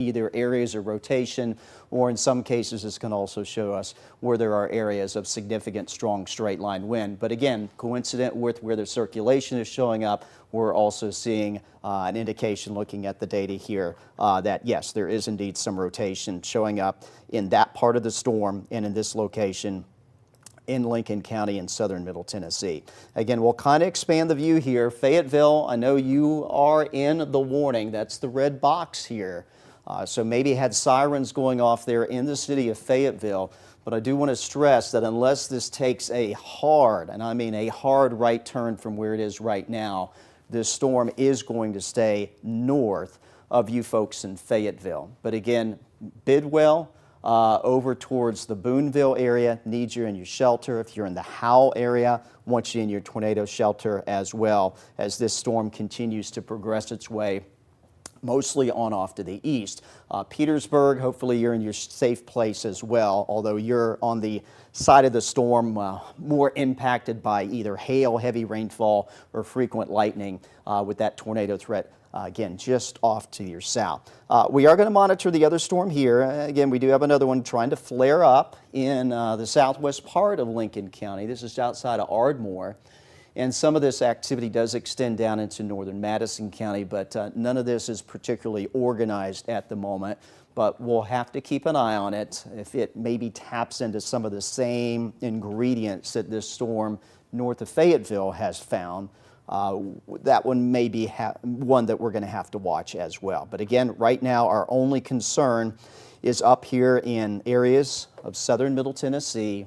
either areas of rotation, or in some cases this can also show us where there are areas of significant strong straight line wind. But again, coincident with where the circulation is showing up, we're also seeing an indication looking at the data here that yes, there is indeed some rotation showing up in that part of the storm and in this location in Lincoln County in southern Middle Tennessee. Again, we'll kind of expand the view here. Fayetteville, I know you are in the warning. That's the red box here. So maybe had sirens going off there in the city of Fayetteville. But I do want to stress that unless this takes a hard, and I mean a hard right turn from where it is right now, this storm is going to stay north of you folks in Fayetteville. But again, Bidwell, over towards the Boonville area, need you in your shelter. If you're in the Howell area, want you in your tornado shelter as well as this storm continues to progress its way mostly on off to the east. Petersburg, hopefully you're in your safe place as well, although you're on the side of the storm more impacted by either hail, heavy rainfall, or frequent lightning with that tornado threat. Again, just off to your south. We are going to monitor the other storm here. Again, we do have another one trying to flare up in the southwest part of Lincoln County. This is outside of Ardmore. And some of this activity does extend down into northern Madison County, but none of this is particularly organized at the moment. But we'll have to keep an eye on it if it maybe taps into some of the same ingredients that this storm north of Fayetteville has found. That one may be one that we're going to have to watch as well. But again, right now our only concern is up here in areas of southern Middle Tennessee,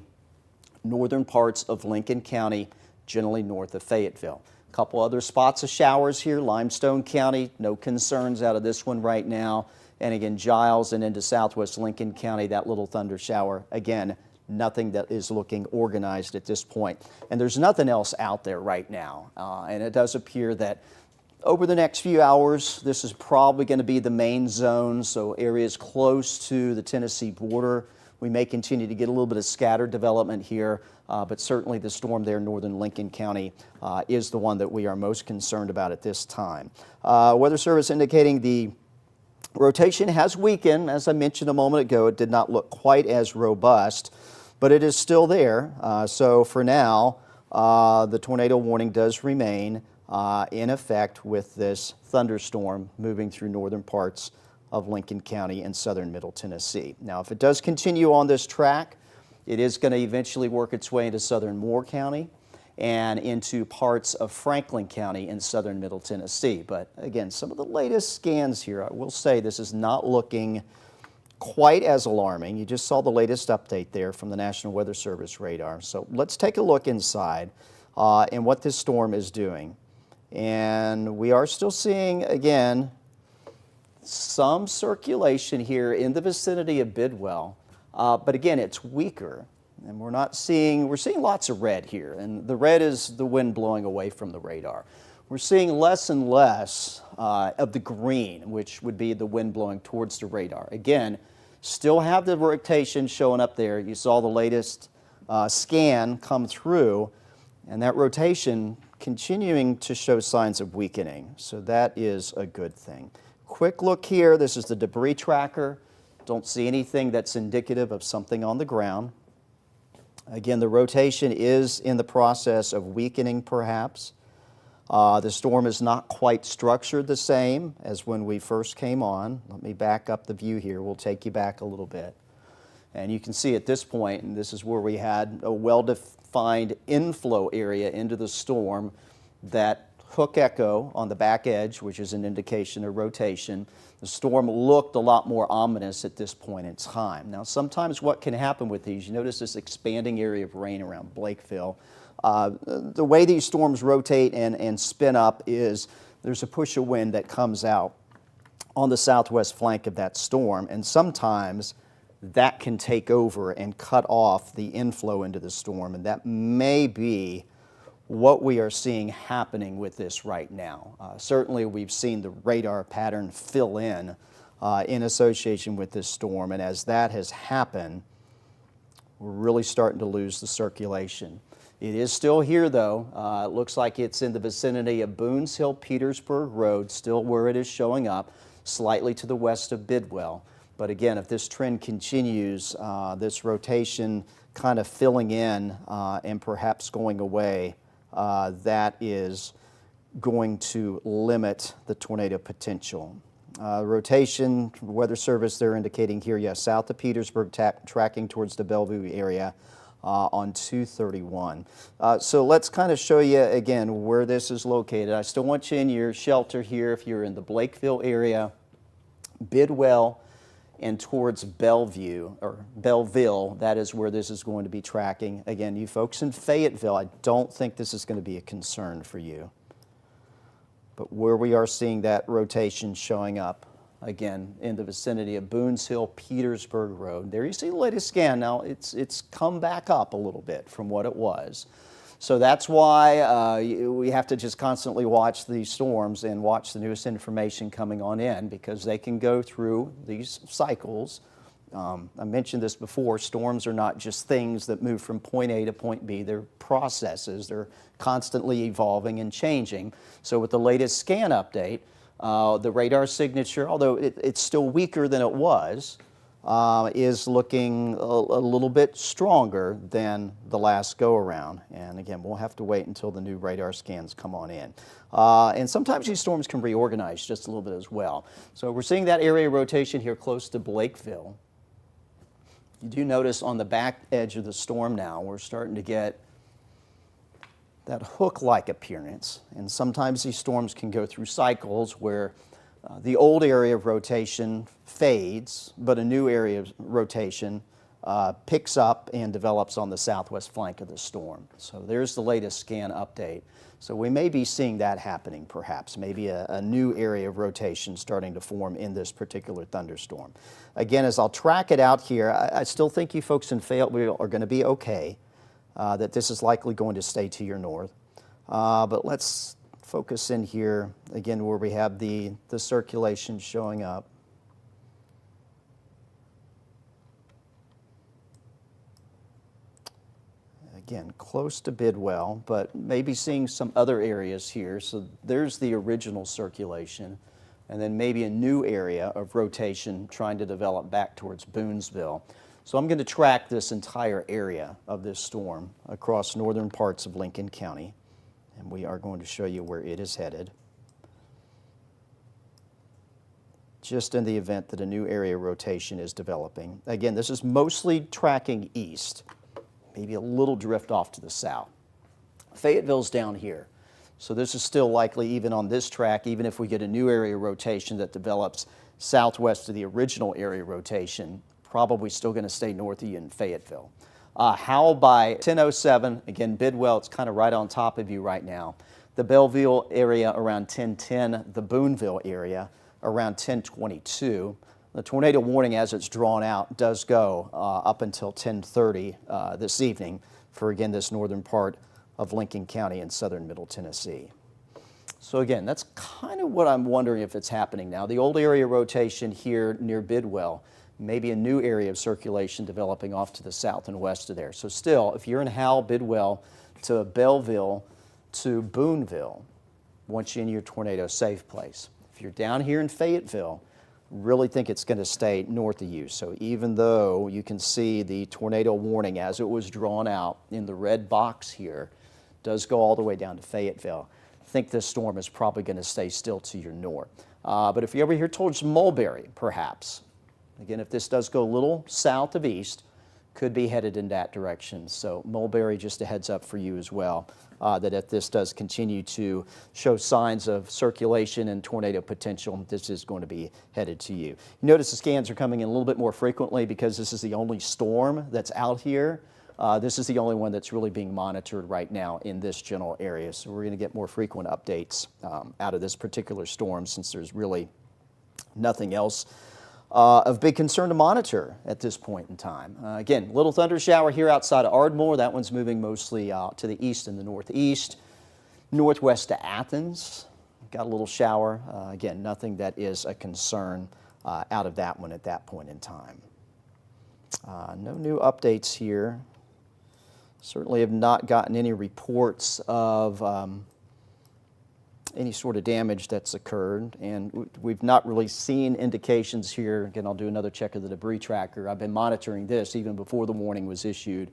northern parts of Lincoln County, generally north of Fayetteville. A couple other spots of showers here, Limestone County, no concerns out of this one right now. And again, Giles and into southwest Lincoln County, that little thunder shower, again, nothing that is looking organized at this point. And there's nothing else out there right now. And it does appear that over the next few hours, this is probably going to be the main zone, so areas close to the Tennessee border. We may continue to get a little bit of scattered development here, but certainly the storm there in northern Lincoln County is the one that we are most concerned about at this time. Weather Service indicating the rotation has weakened. As I mentioned a moment ago, it did not look quite as robust, but it is still there. So for now, the tornado warning does remain in effect with this thunderstorm moving through northern parts of Lincoln County and southern Middle Tennessee. Now, if it does continue on this track, it is going to eventually work its way into southern Moore County and into parts of Franklin County in southern Middle Tennessee. But again, some of the latest scans here, I will say this is not looking quite as alarming. You just saw the latest update there from the National Weather Service radar. So let's take a look inside and what this storm is doing. And we are still seeing, again, some circulation here in the vicinity of Bidwell, but again, it's weaker, and we're seeing lots of red here, and the red is the wind blowing away from the radar. We're seeing less and less of the green, which would be the wind blowing towards the radar. Again, still have the rotation showing up there. You saw the latest scan come through, and that rotation continuing to show signs of weakening, so that is a good thing. Quick look here, this is the debris tracker. Don't see anything that's indicative of something on the ground. Again, the rotation is in the process of weakening perhaps. The storm is not quite structured the same as when we first came on. Let me back up the view here. We'll take you back a little bit. And you can see at this point, and this is where we had a well-defined inflow area into the storm, that hook echo on the back edge, which is an indication of rotation. The storm looked a lot more ominous at this point in time. Now, sometimes what can happen with these, you notice this expanding area of rain around Blakeville. The way these storms rotate and spin up is there's a push of wind that comes out on the southwest flank of that storm, and sometimes that can take over and cut off the inflow into the storm, and that may be what we are seeing happening with this right now. Certainly we've seen the radar pattern fill in association with this storm, and as that has happened, we're really starting to lose the circulation. It is still here though. It looks like it's in the vicinity of Boones Hill Petersburg Road, still where it is showing up. slightly to the west of Bidwell. But again, if this trend continues, this rotation kind of filling in and perhaps going away, that is going to limit the tornado potential. Rotation, Weather Service, they're indicating here, yes, south of Petersburg, tracking towards the Bellevue area on 231. So let's kind of show you again where this is located. I still want you in your shelter here if you're in the Blakeville area, Bidwell, and towards Bellevue or Belleville. That is where this is going to be tracking. Again, you folks in Fayetteville, I don't think this is going to be a concern for you. But where we are seeing that rotation showing up, again, in the vicinity of Boones Hill, Petersburg Road. There you see the latest scan. Now, it's come back up a little bit from what it was. So that's why we have to just constantly watch these storms and watch the newest information coming on in, because they can go through these cycles. I mentioned this before, storms are not just things that move from point A to point B. They're processes. They're constantly evolving and changing. So with the latest scan update, the radar signature, although it's still weaker than it was, is looking a little bit stronger than the last go-around. And again, we'll have to wait until the new radar scans come on in. And sometimes these storms can reorganize just a little bit as well. So we're seeing that area rotation here close to Blakeville. You do notice on the back edge of the storm now, we're starting to get that hook-like appearance. And sometimes these storms can go through cycles where the old area of rotation fades, but a new area of rotation picks up and develops on the southwest flank of the storm. So there's the latest scan update. So we may be seeing that happening perhaps, maybe a new area of rotation starting to form in this particular thunderstorm. Again, as I'll track it out here, I still think you folks in Fayetteville are going to be okay, that this is likely going to stay to your north. But let's focus in here, again, where we have the circulation showing up. Again, close to Bidwell, but maybe seeing some other areas here. So there's the original circulation, and then maybe a new area of rotation trying to develop back towards Boonesville. So I'm going to track this entire area of this storm across northern parts of Lincoln County, and we are going to show you where it is headed, just in the event that a new area rotation is developing. Again, this is mostly tracking east, maybe a little drift off to the south. Fayetteville's down here. So this is still likely, even on this track, even if we get a new area rotation that develops southwest of the original area rotation, probably still going to stay north of you in Fayetteville. How by 10:07, again, Bidwell, it's kind of right on top of you right now. The Belleville area around 10:10, the Booneville area around 10:22. The tornado warning, as it's drawn out, does go up until 10:30 this evening for, again, this northern part of Lincoln County and southern Middle Tennessee. So again, that's kind of what I'm wondering if it's happening now. The old area rotation here near Bidwell, maybe a new area of circulation developing off to the south and west of there. So still, if you're in Howell, Bidwell to Belleville to Booneville, want you in your tornado safe place. If you're down here in Fayetteville, really think it's going to stay north of you. So even though you can see the tornado warning as it was drawn out in the red box here, does go all the way down to Fayetteville, I think this storm is probably going to stay still to your north. But if you're over here towards Mulberry, perhaps, again, if this does go a little south of east, could be headed in that direction. So Mulberry, just a heads up for you as well, that if this does continue to show signs of circulation and tornado potential, this is going to be headed to you. You notice the scans are coming in a little bit more frequently because this is the only storm that's out here. This is the only one that's really being monitored right now in this general area. So we're going to get more frequent updates out of this particular storm, since there's really nothing else of big concern to monitor at this point in time. Again, little thunder shower here outside of Ardmore. That one's moving mostly to the east and the northeast. Northwest to Athens, got a little shower. Again, nothing that is a concern out of that one at that point in time. No new updates here. Certainly have not gotten any reports of any sort of damage that's occurred, and we've not really seen indications here. Again, I'll do another check of the debris tracker. I've been monitoring this even before the warning was issued.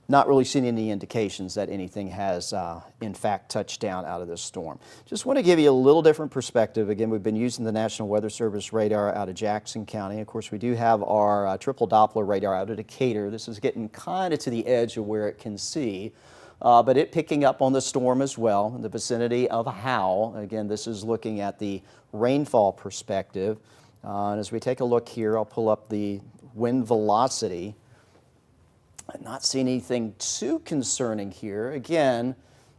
Not really seen any indications that anything has in fact touched down out of this storm. Just want to give you a little different perspective. Again, we've been using the National Weather Service radar out of Jackson County. Of course, we do have our triple Doppler radar out of Decatur. This is getting kind of to the edge of where it can see. But it picking up on the storm as well in the vicinity of Howell. Again, this is looking at the rainfall perspective. And as we take a look here, I'll pull up the wind velocity. I'm not seeing anything too concerning here. Again,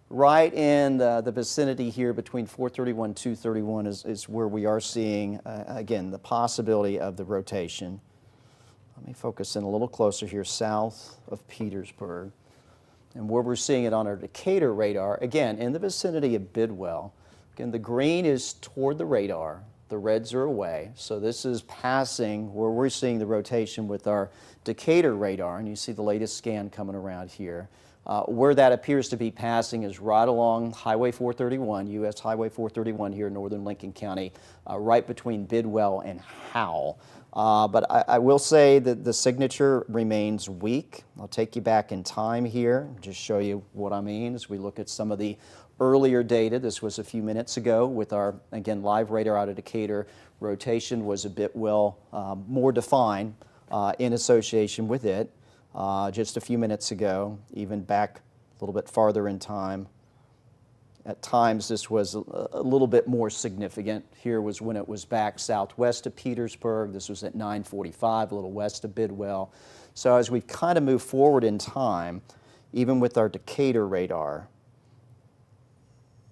right in the vicinity here between 431 and 231 is where we are seeing, again, the possibility of the rotation. Let me focus in a little closer here, south of Petersburg. And where we're seeing it on our Decatur radar, again, in the vicinity of Bidwell. Again, the green is toward the radar, the reds are away. So this is passing where we're seeing the rotation with our Decatur radar, and you see the latest scan coming around here. Where that appears to be passing is right along Highway 431, U.S. Highway 431 here in northern Lincoln County, right between Bidwell and Howell. But I will say that the signature remains weak. I'll take you back in time here, just show you what I mean as we look at some of the earlier data. This was a few minutes ago with our, again, live radar out of Decatur. Rotation was a bit more defined in association with it just a few minutes ago, even back a little bit farther in time. At times, this was a little bit more significant. Here was when it was back southwest of Petersburg. This was at 9:45, a little west of Bidwell. So as we kind of move forward in time, even with our Decatur radar,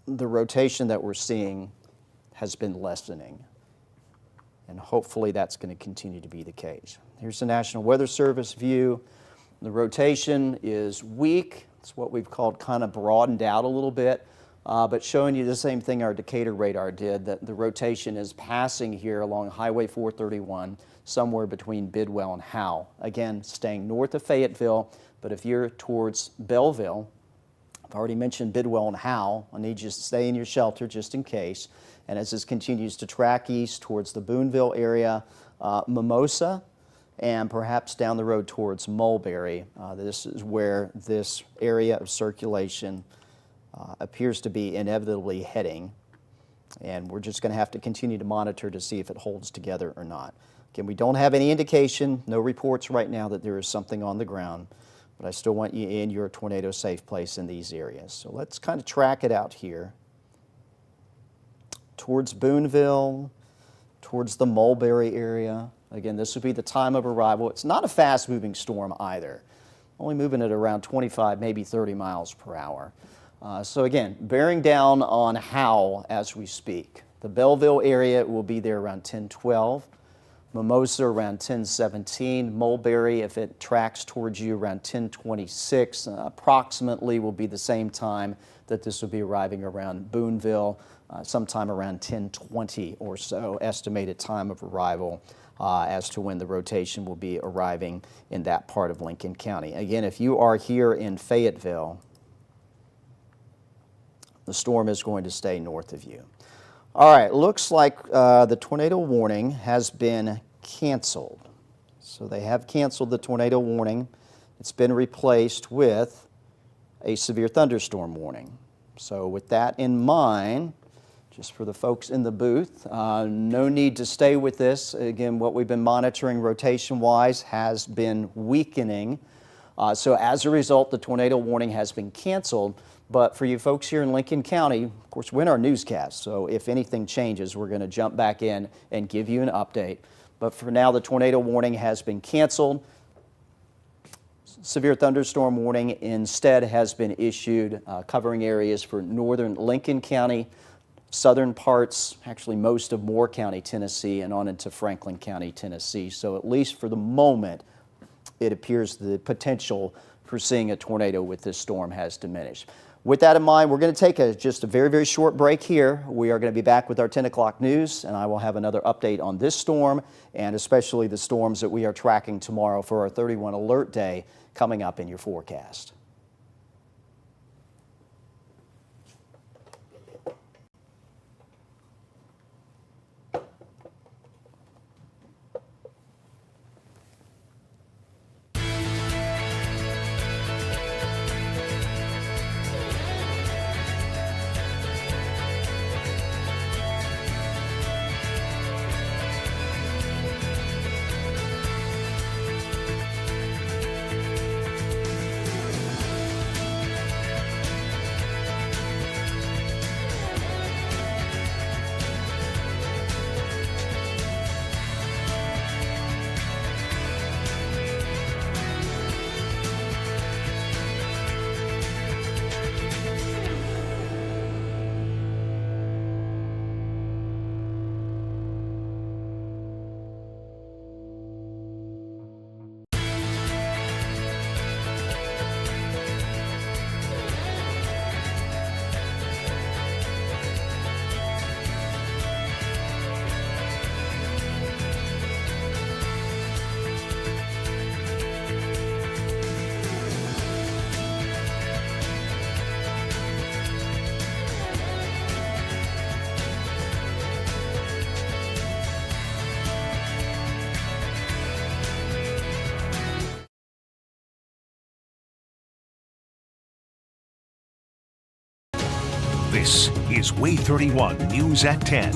the rotation that we're seeing has been lessening. And hopefully that's going to continue to be the case. Here's the National Weather Service view. The rotation is weak. It's what we've called kind of broadened out a little bit. But showing you the same thing our Decatur radar did, that the rotation is passing here along Highway 431, somewhere between Bidwell and Howell. Again, staying north of Fayetteville, but if you're towards Belleville, I've already mentioned Bidwell and Howell. I need you to stay in your shelter just in case. And as this continues to track east towards the Boonville area, Mimosa, and perhaps down the road towards Mulberry, this is where this area of circulation appears to be inevitably heading, and we're just going to have to continue to monitor to see if it holds together or not. Again, we don't have any indication, no reports right now that there is something on the ground, but I still want you in your tornado safe place in these areas. So let's kind of track it out here towards Boonville, towards the Mulberry area. Again, this would be the time of arrival. It's not a fast-moving storm either, only moving at around 25, maybe 30 miles per hour. So again, bearing down on Howell as we speak. The Belleville area will be there around 10:12. Mimosa around 10:17. Mulberry, if it tracks towards you, around 10:26. Approximately will be the same time that this will be arriving around Boonville, sometime around 10:20 or so, estimated time of arrival as to when the rotation will be arriving in that part of Lincoln County. Again, if you are here in Fayetteville, the storm is going to stay north of you. All right, looks like the tornado warning has been canceled. So they have canceled the tornado warning. It's been replaced with a severe thunderstorm warning. So with that in mind, just for the folks in the booth, no need to stay with this. Again, what we've been monitoring rotation-wise has been weakening. So as a result, the tornado warning has been canceled. But for you folks here in Lincoln County, of course, we're in our newscast, so if anything changes, we're going to jump back in and give you an update. But for now, the tornado warning has been canceled. Severe thunderstorm warning instead has been issued, covering areas for northern Lincoln County, southern parts, actually most of Moore County, Tennessee, and on into Franklin County, Tennessee. So at least for the moment, it appears the potential for seeing a tornado with this storm has diminished. With that in mind, we're going to take just a very, very short break here. We are going to be back with our 10 o'clock news, and I will have another update on this storm and especially the storms that we are tracking tomorrow for our 31 alert day coming up in your forecast. This is Way 31 News at 10.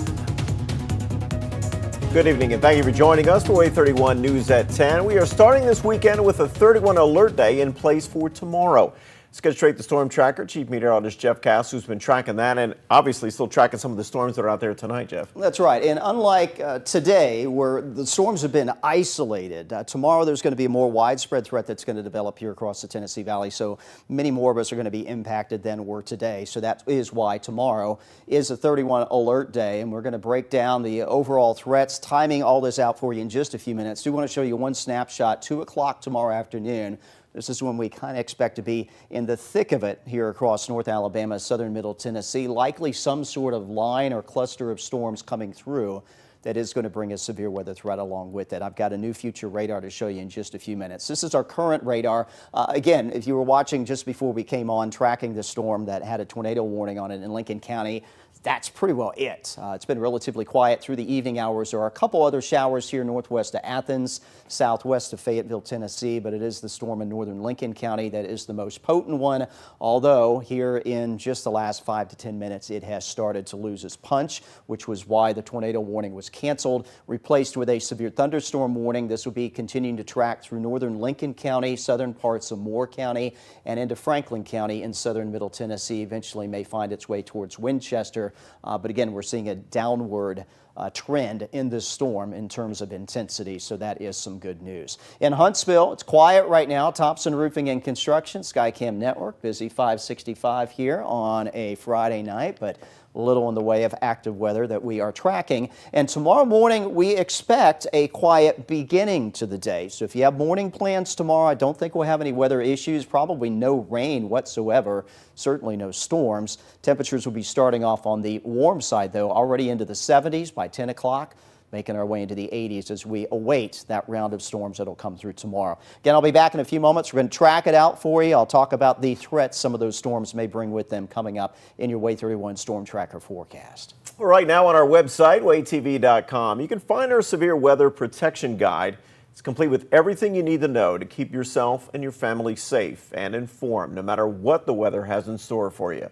Good evening and thank you for joining us for Way 31 News at 10. We are starting this weekend with a 31 alert day in place for tomorrow. Let's get straight to Storm Tracker. Chief Meteorologist Jeff Cass, who's been tracking that and obviously still tracking some of the storms that are out there tonight, Jeff. That's right. And unlike today, where the storms have been isolated, tomorrow there's going to be a more widespread threat that's going to develop here across the Tennessee Valley. So many more of us are going to be impacted than were today. So that is why tomorrow is a 31 alert day. And we're going to break down the overall threats, timing all this out for you in just a few minutes. I do want to show you one snapshot, 2 o'clock tomorrow afternoon. This is when we kind of expect to be in the thick of it here across North Alabama, southern middle Tennessee. Likely some sort of line or cluster of storms coming through that is going to bring a severe weather threat along with it. I've got a new future radar to show you in just a few minutes. This is our current radar. Again, if you were watching just before we came on, tracking the storm that had a tornado warning on it in Lincoln County, that's pretty well it. It's been relatively quiet through the evening hours. There are a couple other showers here northwest of Athens, southwest of Fayetteville, Tennessee, but it is the storm in northern Lincoln County that is the most potent one, although here in just the last 5 to 10 minutes it has started to lose its punch, which was why the tornado warning was canceled, replaced with a severe thunderstorm warning. This will be continuing to track through northern Lincoln County, southern parts of Moore County, and into Franklin County in southern middle Tennessee. Eventually may find its way towards Winchester. But again, we're seeing a downward trend in this storm in terms of intensity, so that is some good news. In Huntsville, it's quiet right now. Thompson Roofing and Construction, Skycam Network, busy 565 here on a Friday night, but little in the way of active weather that we are tracking. And tomorrow morning, we expect a quiet beginning to the day. So if you have morning plans tomorrow, I don't think we'll have any weather issues, probably no rain whatsoever, certainly no storms. Temperatures will be starting off on the warm side, though, already into the 70s by 10 o'clock. Making our way into the 80s as we await that round of storms that will come through tomorrow. Again, I'll be back in a few moments. We're going to track it out for you. I'll talk about the threats some of those storms may bring with them coming up in your Way 31 Storm Tracker forecast. Right now on our website, waytv.com, you can find our severe weather protection guide. It's complete with everything you need to know to keep yourself and your family safe and informed, no matter what the weather has in store for you.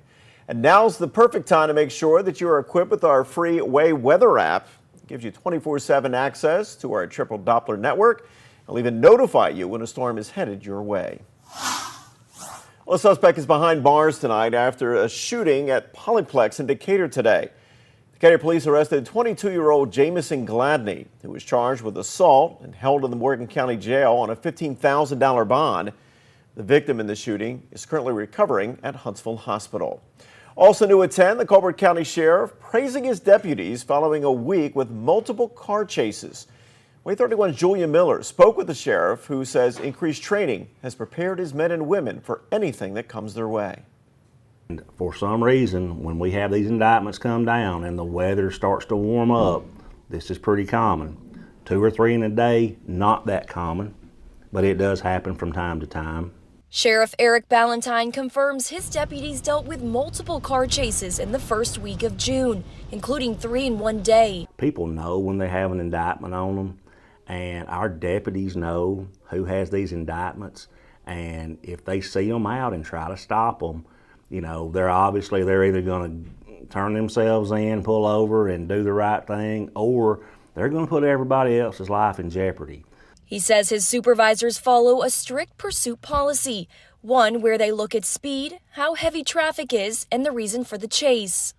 And now's the perfect time to make sure that you are equipped with our free Way Weather app. Gives you 24/7 access to our triple Doppler network. It'll even notify you when a storm is headed your way. Well, a suspect is behind bars tonight after a shooting at Polyplex in Decatur today. Decatur police arrested 22-year-old Jamison Gladney, who was charged with assault and held in the Morgan County Jail on a $15,000 bond. The victim in the shooting is currently recovering at Huntsville Hospital. Also new at 10, the Colbert County Sheriff praising his deputies following a week with multiple car chases. Way 31's Julia Miller spoke with the sheriff, who says increased training has prepared his men and women for anything that comes their way. For some reason, when we have these indictments come down and the weather starts to warm up, this is pretty common. 2 or 3 in a day, not that common, but it does happen from time to time. Sheriff Eric Ballantyne confirms his deputies dealt with multiple car chases in the first week of June, including 3 in one day. People know when they have an indictment on them, and our deputies know who has these indictments, and if they see them out and try to stop them, you know, they're either going to turn themselves in, pull over, and do the right thing, or they're going to put everybody else's life in jeopardy. He says his supervisors follow a strict pursuit policy, one where they look at speed, how heavy traffic is, and the reason for the chase.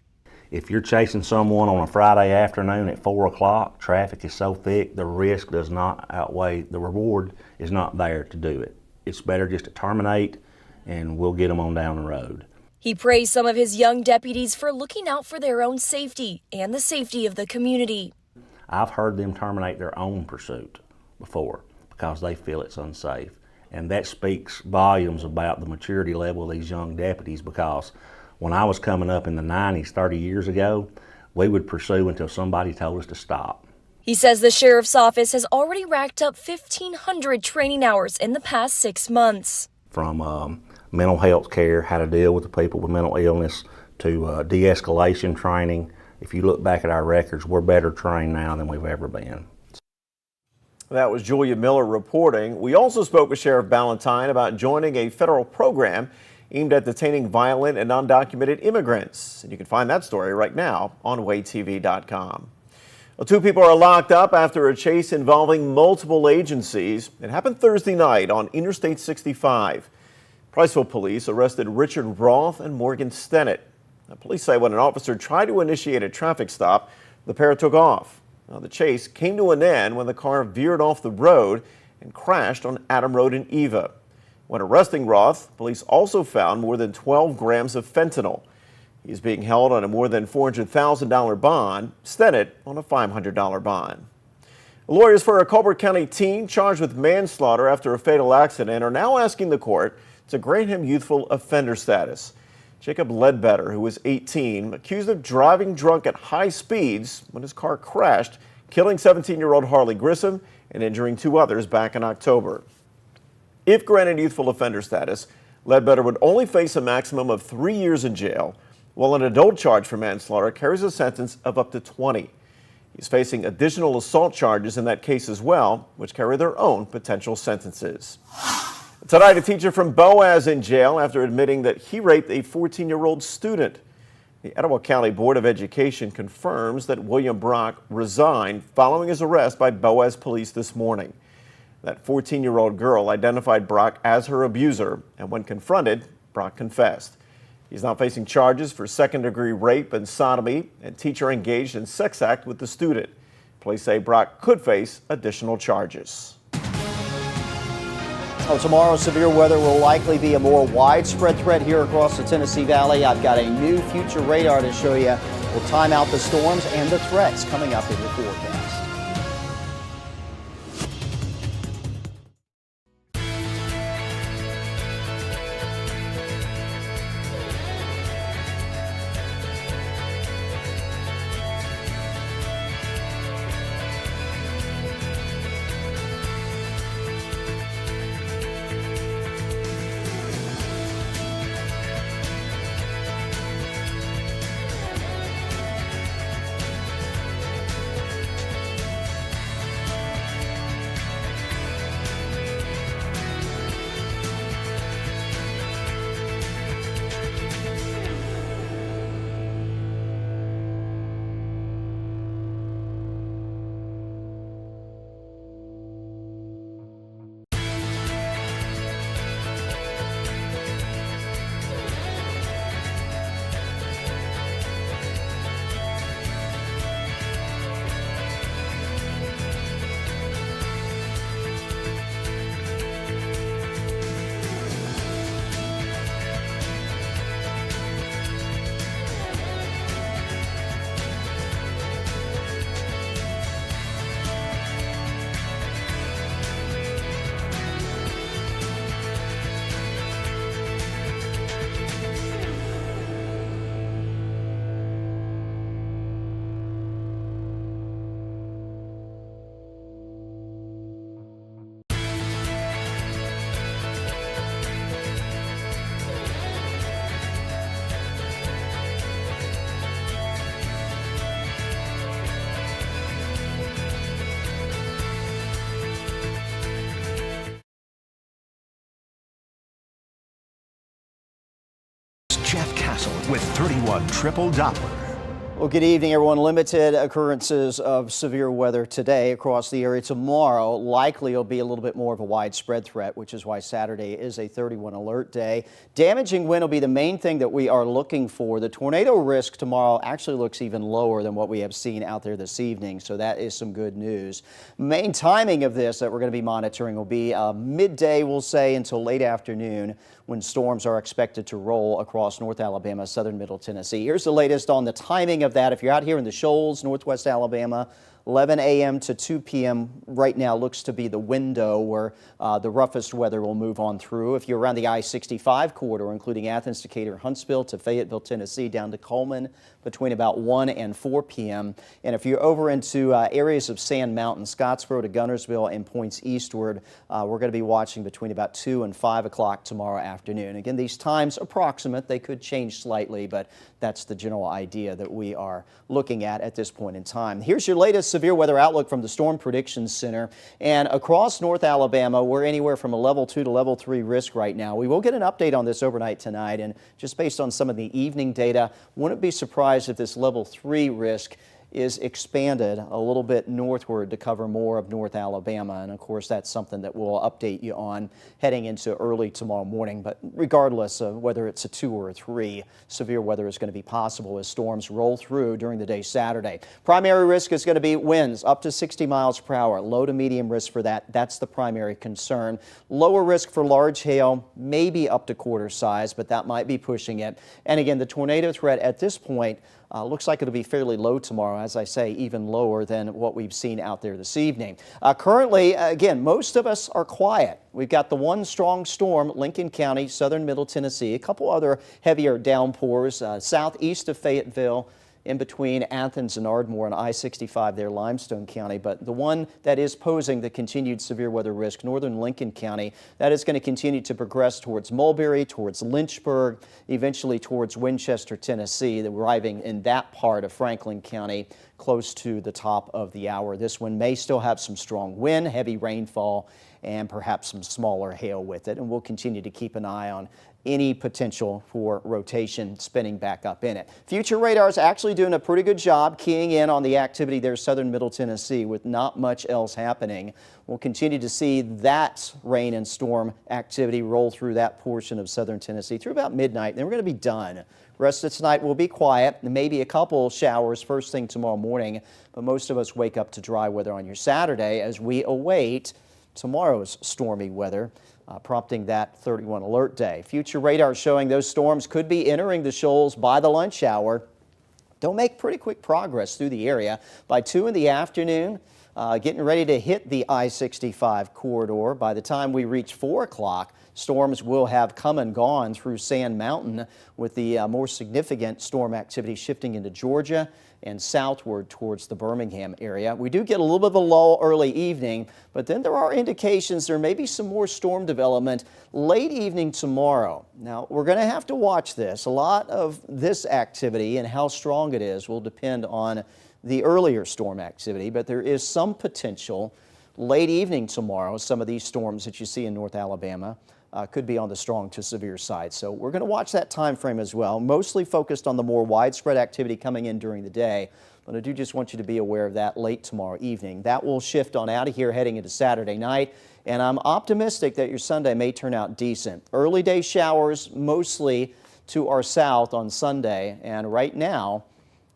If you're chasing someone on a Friday afternoon at 4 o'clock, traffic is so thick, the risk does not outweigh the reward is not there to do it. It's better just to terminate, and we'll get them on down the road. He praised some of his young deputies for looking out for their own safety and the safety of the community. I've heard them terminate their own pursuit before because they feel it's unsafe. And that speaks volumes about the maturity level of these young deputies, because when I was coming up in the 90s, 30 years ago, we would pursue until somebody told us to stop. He says the sheriff's office has already racked up 1,500 training hours in the past 6 months. From mental health care, how to deal with the people with mental illness, to de-escalation training. If you look back at our records, we're better trained now than we've ever been. That was Julia Miller reporting. We also spoke with Sheriff Ballantyne about joining a federal program aimed at detaining violent and undocumented immigrants. And you can find that story right now on WayTV.com. Well, 2 people are locked up after a chase involving multiple agencies. It happened Thursday night on Interstate 65. Priceville police arrested Richard Roth and Morgan Stennett. Now, police say when an officer tried to initiate a traffic stop, the pair took off. Now, the chase came to an end when the car veered off the road and crashed on Adam Road in Eva. When arresting Roth, police also found more than 12 grams of fentanyl. He's being held on a more than $400,000 bond, Stennett on a $500 bond. Lawyers for a Colbert County teen charged with manslaughter after a fatal accident are now asking the court to grant him youthful offender status. Jacob Ledbetter, who was 18, accused of driving drunk at high speeds when his car crashed, killing 17-year-old Harley Grissom and injuring 2 others back in October. If granted youthful offender status, Ledbetter would only face a maximum of 3 years in jail, while an adult charge for manslaughter carries a sentence of up to 20. He's facing additional assault charges in that case as well, which carry their own potential sentences. Tonight, a teacher from Boaz in jail after admitting that he raped a 14-year-old student. The Etowah County Board of Education confirms that William Brock resigned following his arrest by Boaz police this morning. That 14-year-old girl identified Brock as her abuser, and when confronted, Brock confessed. He's now facing charges for second-degree rape and sodomy, and teacher engaged in sex act with the student. Police say Brock could face additional charges. Tomorrow, severe weather will likely be a more widespread threat here across the Tennessee Valley. I've got a new future radar to show you. We'll time out the storms and the threats coming up in your forecast. Jeff Castle with 31 Triple Doppler. Well, good evening, everyone. Limited occurrences of severe weather today across the area. Tomorrow, likely will be a little bit more of a widespread threat, which is why Saturday is a 31 alert day. Damaging wind will be the main thing that we are looking for. The tornado risk tomorrow actually looks even lower than what we have seen out there this evening, so that is some good news. Main timing of this that we're going to be monitoring will be midday, we'll say, until late afternoon, when storms are expected to roll across North Alabama, southern Middle Tennessee. Here's the latest on the timing of that. If you're out here in the Shoals, northwest Alabama, 11 a.m. to 2 p.m. right now looks to be the window where the roughest weather will move on through. If you're around the I-65 corridor, including Athens, Decatur, Huntsville to Fayetteville, Tennessee, down to Coleman, between about 1 and 4 p.m. And if you're over into areas of Sand Mountain, Scottsboro to Gunnersville and points eastward, we're going to be watching between about 2 and 5 o'clock tomorrow afternoon. Again, these times approximate. They could change slightly, but that's the general idea that we are looking at this point in time. Here's your latest severe weather outlook from the Storm Prediction Center. And across North Alabama, we're anywhere from a level 2 to level 3 risk right now. We will get an update on this overnight tonight. And just based on some of the evening data, wouldn't be surprised if this level 3 risk is expanded a little bit northward to cover more of North Alabama. And of course, that's something that we'll update you on heading into early tomorrow morning. But regardless of whether it's a 2 or a 3, severe weather is going to be possible as storms roll through during the day Saturday. Primary risk is going to be winds up to 60 miles per hour. Low to medium risk for that. That's the primary concern. Lower risk for large hail, maybe up to quarter size, but that might be pushing it. And again, the tornado threat at this point looks like it'll be fairly low tomorrow, as I say, even lower than what we've seen out there this evening. Currently, again, most of us are quiet. We've got the one strong storm, Lincoln County, southern middle Tennessee, a couple other heavier downpours southeast of Fayetteville, in between Athens and Ardmore and I-65 there, Limestone County. But the one that is posing the continued severe weather risk, northern Lincoln County, that is going to continue to progress towards Mulberry, towards Lynchburg, eventually towards Winchester, Tennessee, arriving in that part of Franklin County close to the top of the hour. This one may still have some strong wind, heavy rainfall, and perhaps some smaller hail with it. And we'll continue to keep an eye on any potential for rotation spinning back up in it. Future radar is actually doing a pretty good job keying in on the activity there southern middle Tennessee with not much else happening. We'll continue to see that rain and storm activity roll through that portion of southern Tennessee through about midnight. Then we're going to be done. Rest of tonight will be quiet, maybe a couple showers first thing tomorrow morning, but most of us wake up to dry weather on your Saturday as we await tomorrow's stormy weather. Prompting that 31 alert day. Future radar showing those storms could be entering the shoals by the lunch hour. They'll make pretty quick progress through the area. By 2 in the afternoon, getting ready to hit the I-65 corridor. By the time we reach 4 o'clock, storms will have come and gone through Sand Mountain, with the more significant storm activity shifting into Georgia and southward towards the Birmingham area. We do get a little bit of a lull early evening, but then there are indications there may be some more storm development late evening tomorrow. Now, we're going to have to watch this. A lot of this activity and how strong it is will depend on the earlier storm activity, but there is some potential late evening tomorrow. Some of these storms that you see in North Alabama could be on the strong to severe side. So we're going to watch that time frame as well, mostly focused on the more widespread activity coming in during the day. But I do just want you to be aware of that late tomorrow evening. That will shift on out of here heading into Saturday night. And I'm optimistic that your Sunday may turn out decent. Early day showers mostly to our south on Sunday. And right now,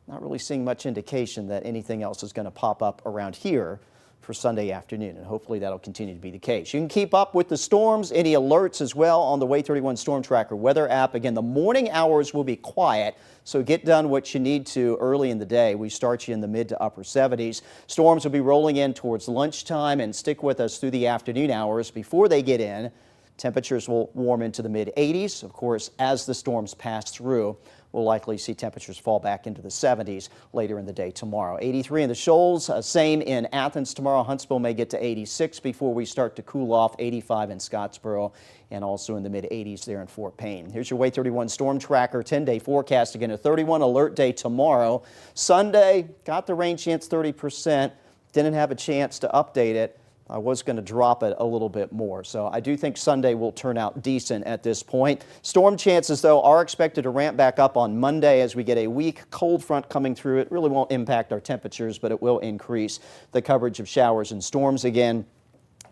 not really seeing much indication that anything else is going to pop up around here for Sunday afternoon, and hopefully that'll continue to be the case. You can keep up with the storms, any alerts as well on the Way 31 Storm Tracker weather app. Again, the morning hours will be quiet, so get done what you need to early in the day. We start you in the mid to upper 70s. Storms will be rolling in towards lunchtime and stick with us through the afternoon hours. Before they get in, temperatures will warm into the mid 80s. Of course, as the storms pass through, we'll likely see temperatures fall back into the 70s later in the day tomorrow. 83 in the Shoals, same in Athens tomorrow. Huntsville may get to 86 before we start to cool off. 85 in Scottsboro, and also in the mid 80s there in Fort Payne. Here's your Way 31 Storm Tracker 10-day forecast. Again, a 31 alert day tomorrow. Sunday, got the rain chance 30%. Didn't have a chance to update it. I was going to drop it a little bit more. So I do think Sunday will turn out decent at this point. Storm chances, though, are expected to ramp back up on Monday as we get a weak cold front coming through. It really won't impact our temperatures, but it will increase the coverage of showers and storms again.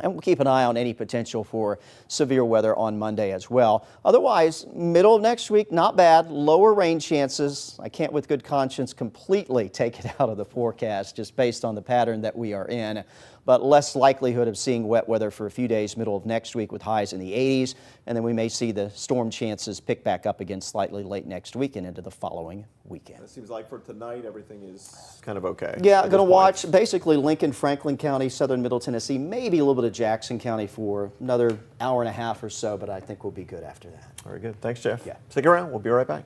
And we'll keep an eye on any potential for severe weather on Monday as well. Otherwise, middle of next week, not bad. Lower rain chances. I can't with good conscience completely take it out of the forecast just based on the pattern that we are in. But less likelihood of seeing wet weather for a few days middle of next week with highs in the 80s. And then we may see the storm chances pick back up again slightly late next week and into the following weekend. It seems like for tonight, everything is kind of okay. Yeah, going to watch basically Lincoln, Franklin County, southern middle Tennessee, maybe a little bit of Jackson County for another hour and a half or so, but I think we'll be good after that. Very good. Thanks, Jeff. Yeah. Stick around. We'll be right back.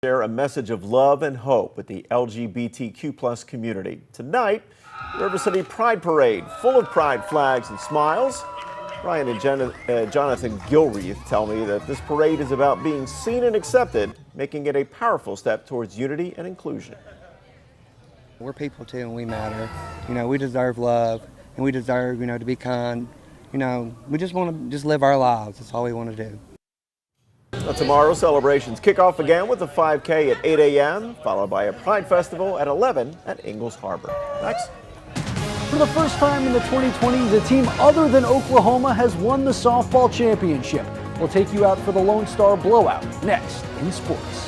Share a message of love and hope with the LGBTQ plus community. Tonight, River City Pride Parade, full of pride flags and smiles. Ryan and Jonathan Gilreath tell me that this parade is about being seen and accepted, making it a powerful step towards unity and inclusion. We're people too, and we matter. We deserve love, and we deserve, to be kind. We just want to live our lives. That's all we want to do. Now, tomorrow, celebrations kick off again with a 5K at 8 a.m., followed by a Pride Festival at 11 at Ingalls Harbor. Next. For the first time in the 2020s, a team other than Oklahoma has won the softball championship. We'll take you out for the Lone Star blowout next in sports.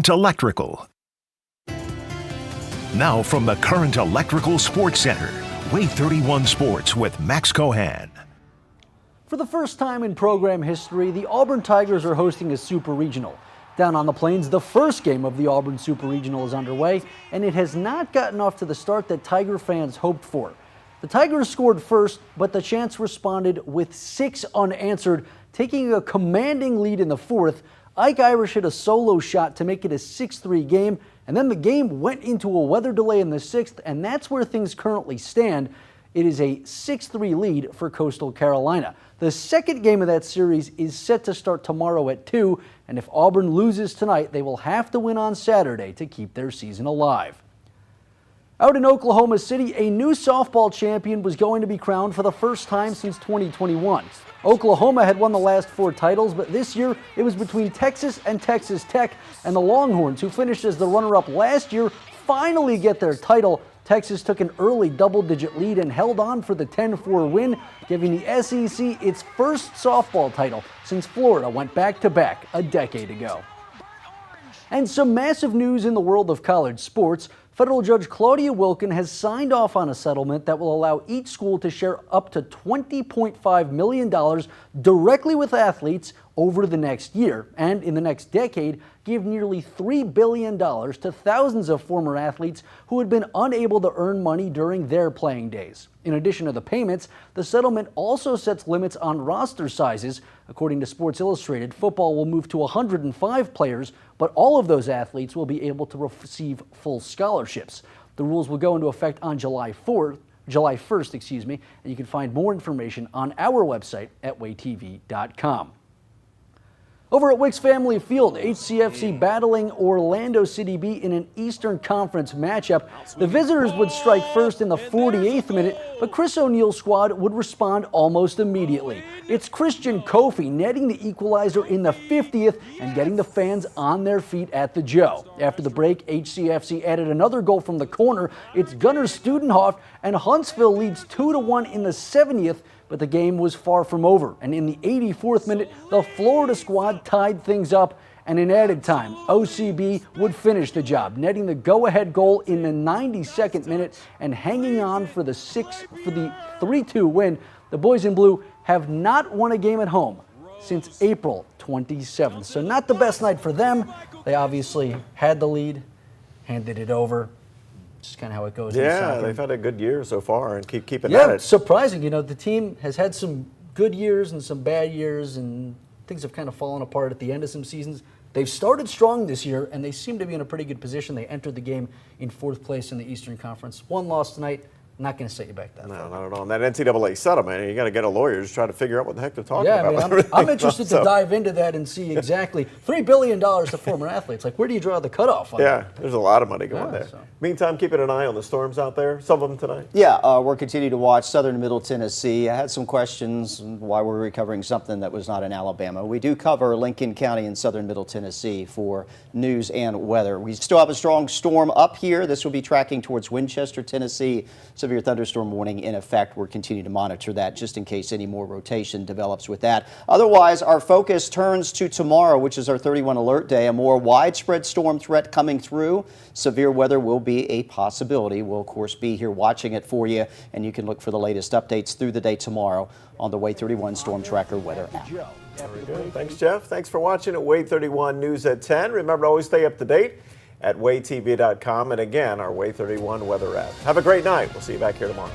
Electrical. Now from the Current Electrical Sports Center, Wave 31 Sports with Max Cohan. For the first time in program history, the Auburn Tigers are hosting a Super Regional. Down on the Plains, the first game of the Auburn Super Regional is underway, and it has not gotten off to the start that Tiger fans hoped for. The Tigers scored first, but the Chants responded with 6 unanswered, taking a commanding lead in the fourth. Ike Irish hit a solo shot to make it a 6-3 game, and then the game went into a weather delay in the 6th, and that's where things currently stand. It is a 6-3 lead for Coastal Carolina. The second game of that series is set to start tomorrow at 2, and if Auburn loses tonight, they will have to win on Saturday to keep their season alive. Out in Oklahoma City, a new softball champion was going to be crowned for the first time since 2021. Oklahoma had won the last 4 titles, but this year it was between Texas and Texas Tech, and the Longhorns, who finished as the runner-up last year, finally get their title. Texas took an early double-digit lead and held on for the 10-4 win, giving the SEC its first softball title since Florida went back-to-back a decade ago. And some massive news in the world of college sports. Federal Judge Claudia Wilken has signed off on a settlement that will allow each school to share up to $20.5 million directly with athletes over the next year, and in the next decade, give nearly $3 billion to thousands of former athletes who had been unable to earn money during their playing days. In addition to the payments, the settlement also sets limits on roster sizes. According to Sports Illustrated, football will move to 105 players, but all of those athletes will be able to receive full scholarships. The rules will go into effect on July 1st, and you can find more information on our website at waytv.com. Over at Wicks Family Field, HCFC battling Orlando City B in an Eastern Conference matchup. The visitors would strike first in the 48th minute, but Chris O'Neill's squad would respond almost immediately. It's Christian Kofi netting the equalizer in the 50th and getting the fans on their feet at the Joe. After the break, HCFC added another goal from the corner. It's Gunnar Studenhoff, and Huntsville leads 2-1 in the 70th. But the game was far from over, and in the 84th minute, the Florida squad tied things up, and in added time, OCB would finish the job, netting the go-ahead goal in the 92nd minute and hanging on for the 3-2 win. The boys in blue have not won a game at home since April 27th, so not the best night for them. They obviously had the lead, handed it over. Just kind of how it goes. Yeah, they've had a good year so far and keeping at Yeah, it. surprising. You know, the team has had some good years and some bad years, and things have kind of fallen apart at the end of some seasons. They've started strong this year, and they seem to be in a pretty good position. They entered the game in 4th place in the Eastern Conference. One loss tonight. Not going to set you back that far. No, not at all. And that NCAA settlement, you got to get a lawyer to try to figure out what the heck they're talking Yeah, about. I mean, I'm interested to dive into that and see exactly $3 billion to former athletes. Like, where do you draw the cutoff on Yeah, that? there's a lot of money going Yeah, there. so. Meantime, keeping an eye on the storms out there. Some of them tonight. Yeah, we're continuing to watch Southern and Middle Tennessee. I had some questions why we're recovering something that was not in Alabama. We do cover Lincoln County and Southern Middle Tennessee for news and weather. We still have a strong storm up here. This will be tracking towards Winchester, Tennessee. Severe thunderstorm warning in effect. We're continuing to monitor that just in case any more rotation develops with that. Otherwise, our focus turns to tomorrow, which is our 31 alert day. A more widespread storm threat coming through. Severe weather will be a possibility. We'll, of course, be here watching it for you, and you can look for the latest updates through the day tomorrow on the Wade 31 Storm Tracker weather app. Very good. Thanks, Jeff. Thanks for watching at Wade 31 News at 10. Remember to always stay up to date at waytv.com and again, our Wade 31 weather app. Have a great night. We'll see you back here tomorrow.